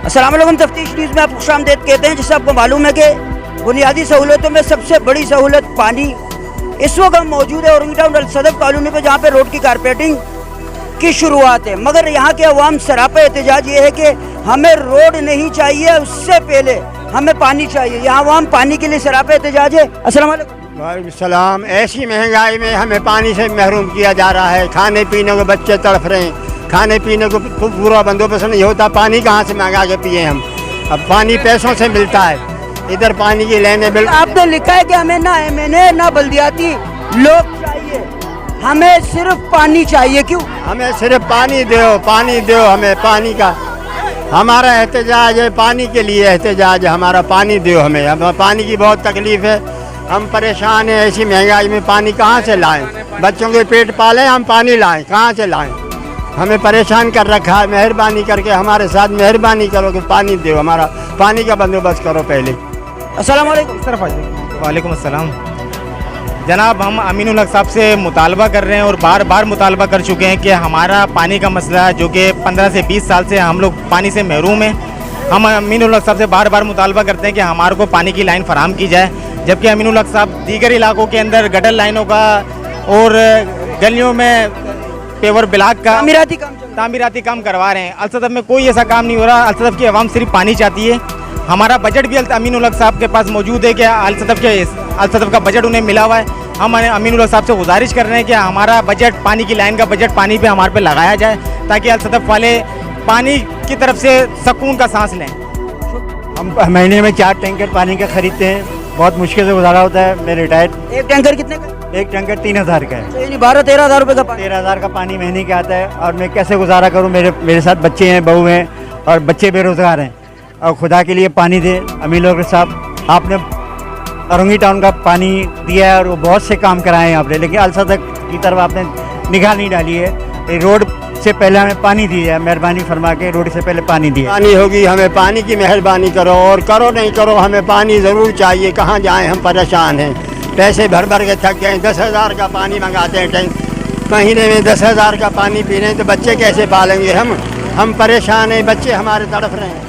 السلام علیکم، تفتیش نیوز میں آپ کو خوشامدید کہتے ہیں۔ جیسے آپ کو معلوم ہے کہ بنیادی سہولتوں میں سب سے بڑی سہولت پانی۔ اس وقت ہم موجود ہے اورنگ ٹاؤن الصدف کالونی پہ، جہاں پہ روڈ کی کارپیٹنگ کی شروعات ہے، مگر یہاں کے عوام سراپا احتجاج یہ ہے کہ ہمیں روڈ نہیں چاہیے، اس سے پہلے ہمیں پانی چاہیے۔ یہاں عوام پانی کے لیے سراپا احتجاج ہے۔ السلام علیکم۔ وعلیکم السلام۔ ایسی مہنگائی میں ہمیں پانی سے محروم کیا جا رہا ہے، کھانے پینے کو بچے تڑپ رہے ہیں، کھانے پینے کو پورا بندوبست نہیں ہوتا، پانی کہاں سے منگا کے پیے ہم؟ اب پانی پیسوں سے ملتا ہے، ادھر پانی کی لینے بالکل۔ آپ نے لکھا ہے کہ ہمیں نہ MNA نہ بلدیاتی لوگ چاہیے، ہمیں صرف پانی چاہیے۔ کیوں؟ ہمیں صرف پانی دو، پانی دو، ہمیں پانی کا ہمارا احتجاج ہے، پانی کے لیے احتجاج ہے ہمارا، پانی دو ہمیں پانی کی بہت تکلیف ہے، ہم پریشان ہیں۔ ایسی مہنگائی میں پانی کہاں سے لائیں؟ بچوں کے پیٹ پالیں، ہم پانی لائیں کہاں سے لائیں؟ ہمیں پریشان کر رکھا ہے، مہربانی کر کے ہمارے ساتھ مہربانی کرو کہ پانی دو، ہمارا پانی کا بندوبست کرو پہلے۔ السلام علیکم۔ وعلیکم السلام جناب، ہم امین الحق صاحب سے مطالبہ کر رہے ہیں اور بار بار مطالبہ کر چکے ہیں کہ ہمارا پانی کا مسئلہ جو کہ 15 سے 20 سال سے ہم لوگ پانی سے محروم ہیں، ہم امین الحق صاحب سے بار بار مطالبہ کرتے ہیں کہ ہمارے کو پانی کی لائن فراہم کی جائے، جبکہ امین الحق صاحب دیگر علاقوں کے اندر گٹر لائنوں کا اور گلیوں میں پیور بلاک کا تعمیراتی کام کروا رہے ہیں۔ الصدف میں کوئی ایسا کام نہیں ہو رہا۔ الصدف کی عوام صرف پانی چاہتی ہے۔ ہمارا بجٹ بھی امین الحق صاحب کے پاس موجود ہے کہ الصدف کا بجٹ انہیں ملا ہوا ہے۔ ہم امین الحق صاحب سے گزارش کر رہے ہیں کہ ہمارا بجٹ، پانی کی لائن کا بجٹ پانی پہ ہمارے پہ لگایا جائے، تاکہ الصدف والے پانی کی طرف سے سکون کا سانس لیں۔ ہم مہینے میں 4 ٹینکر پانی کا خریدتے ہیں، بہت مشکل سے گزارا ہوتا ہے۔ میں ریٹائرڈ۔ ایک ٹینکر کتنے کا؟ ایک ٹینکر 3000 کا ہے، یعنی 12-13 ہزار روپے کا پانی۔ 13,000 کا پانی مہینے کا آتا ہے، اور میں کیسے گزارا کروں؟ میرے ساتھ بچے ہیں، بہو ہیں، اور بچے بے روزگار ہیں، اور خدا کے لیے پانی دے امین الحق صاحب۔ آپ نے اورنگی ٹاؤن کا پانی دیا ہے اور وہ بہت سے کام کرائے ہیں آپ نے، لیکن الصدف کی طرف آپ نے نگاہ نہیں ڈالی ہے۔ روڈ سے پہلے ہمیں پانی دیا ہے، مہربانی فرما کے روڈ سے پہلے پانی دیا۔ پانی ہوگی، ہمیں پانی کی مہربانی کرو، اور کرو نہیں کرو ہمیں پانی ضرور چاہیے۔ کہاں جائیں؟ ہم پریشان ہیں، پیسے بھر بھر کے تھک گئے۔ 10,000 کا پانی منگاتے ہیں ٹینک، مہینے میں 10,000 کا پانی پی رہے ہیں، تو بچے کیسے پالیں گے ہم پریشان ہیں، بچے ہمارے تڑپ رہے ہیں۔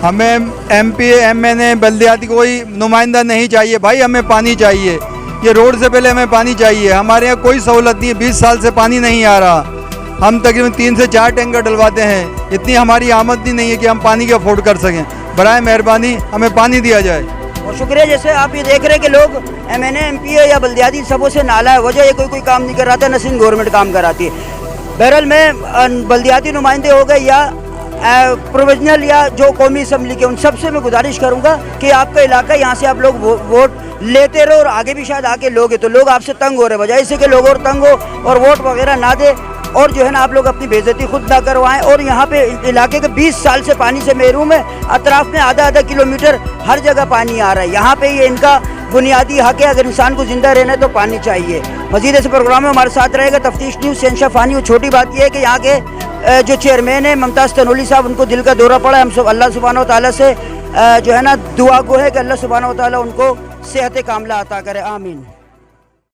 ہمیں MP MNA بلدیاتی کوئی نمائندہ نہیں چاہیے بھائی، ہمیں پانی چاہیے۔ یہ روڈ سے پہلے ہمیں پانی چاہیے۔ ہمارے یہاں کوئی سہولت نہیں ہے، 20 سال سے پانی نہیں آ رہا۔ ہم تقریباً 3 سے 4 ٹینکر ڈلواتے ہیں، اتنی ہماری آمدنی نہیں ہے کہ ہم پانی کی افورڈ کر سکیں۔ برائے مہربانی ہمیں پانی دیا جائے۔ اور شکریہ۔ جیسے آپ یہ دیکھ رہے ہیں کہ لوگ MNA MPA یا بلدیاتی سبوں سے نالا ہے، وجہ یہ کوئی کام نہیں کر رہا تھا، نہ صرف گورنمنٹ کام کراتی ہے۔ بہرحال میں بلدیاتی نمائندے ہو گئے یا پروویژنل یا جو قومی اسمبلی کے، ان سب سے میں گزارش کروں گا کہ آپ کا علاقہ، یہاں سے آپ لوگ ووٹ لیتے رہو، اور آگے بھی شاید آ کے لوگ ہیں، تو لوگ آپ سے تنگ ہو رہے، بجائے اس سے کہ لوگ اور تنگ ہو اور ووٹ وغیرہ نہ دے، اور جو ہے نا آپ لوگ اپنی بے عزتی خود نہ کروائیں۔ اور یہاں پہ علاقے کے 20 سال سے پانی سے محروم ہے، اطراف میں آدھا کلومیٹر ہر جگہ پانی آ رہا ہے۔ یہاں پہ یہ ان کا بنیادی حق ہے، اگر انسان کو زندہ رہنا ہے تو پانی چاہیے۔ مزید ایسے پروگرام میں ہمارے ساتھ رہے گا تفتیش نیوز شہنشاہ فانی۔ اور چھوٹی بات یہ ہے کہ یہاں کے جو چیئرمین ہیں ممتاز تنولی صاحب، ان کو دل کا دورہ پڑا ہے۔ ہم سب اللہ سبحانہ و تعالیٰ سے جو ہے نا دعا گو ہے کہ اللہ سبحانہ و تعالیٰ ان کو صحت کاملہ عطا کرے، آمین۔